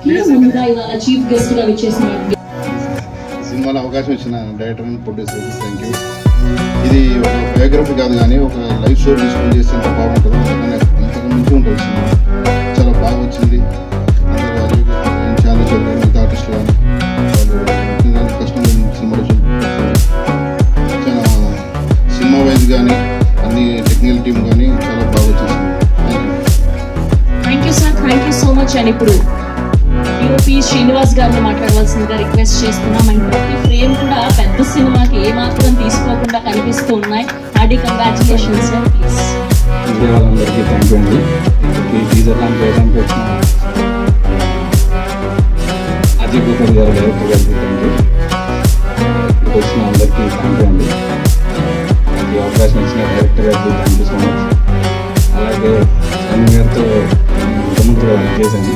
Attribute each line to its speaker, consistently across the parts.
Speaker 1: ముందుగా ఇవాళ chief guest గా విచ్చేసినటువంటి
Speaker 2: సినిమాలో అవకాశం ఇచ్చిన director and producer thank you. ఇది ఒక బయోగ్రఫీ కాదు కానీ ఒక లైఫ్ స్టోరీ తీసుకొని చేస్తే ఎంత బాగుంటుందో అంతకు మించి ఉంటుంది సినిమా. చాలా బాగా వచ్చింది. అందరూ చాలా చదివారు మిగతా ఆర్టిస్టులు కానీ వాళ్ళు కష్టం సినిమాలో చాలా సినిమా వైజ్ కానీ అన్ని టెక్నికల్ టీమ్ కానీ చాలా బాగా వచ్చేసింది.
Speaker 1: Thank you sir, thank you so much. And ఇప్పుడు డిఓపి శ్రీనివాస్ గారిని మాట్లాడవలసిందిగా రిక్వెస్ట్ చేస్తున్నాం. అండ్ ప్రతి ఫ్రేమ్ కూడా పెద్ద సినిమాకి ఏమాత్రం తీసుకోకుండా కనిపిస్తూ ఉన్నాయి. Hearty congratulations sir. ప్లీజ్.
Speaker 3: వాళ్ళందరికీ థ్యాంక్ యూ అండి. ఈ టీజర్ లాంటి చేయడానికి వచ్చిన అజయ్ కుమార్ గారు డైరెక్టర్ గారికి థ్యాంక్ యూ. ఇక్కడికి వచ్చిన అందరికీ థ్యాంక్ యూ అండి. నాకు ఈ అవకాశం ఇచ్చిన డైరెక్టర్ గారికి థ్యాంక్ యూ సో మచ్. అలాగే సన్నీ గారితో ఇంతకుముందు వర్క్ చేశాను.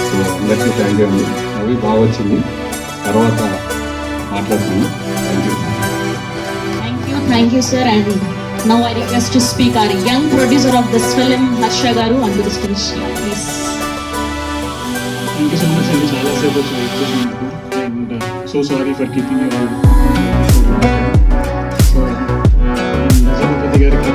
Speaker 3: సో అందరికీ థ్యాంక్ యూ అండి. మూవీ బాగా వచ్చింది. తర్వాత మాట్లాడుతున్నాను. Thank you.
Speaker 1: Thank you sir. And now I request to speak our young producer of this film, Harsha Garu, onto the stage, please.
Speaker 4: Thank you so much and chala sepu వచ్చి wait చేసినందుకు. And so sorry for keeping you so Nizamabad గారికి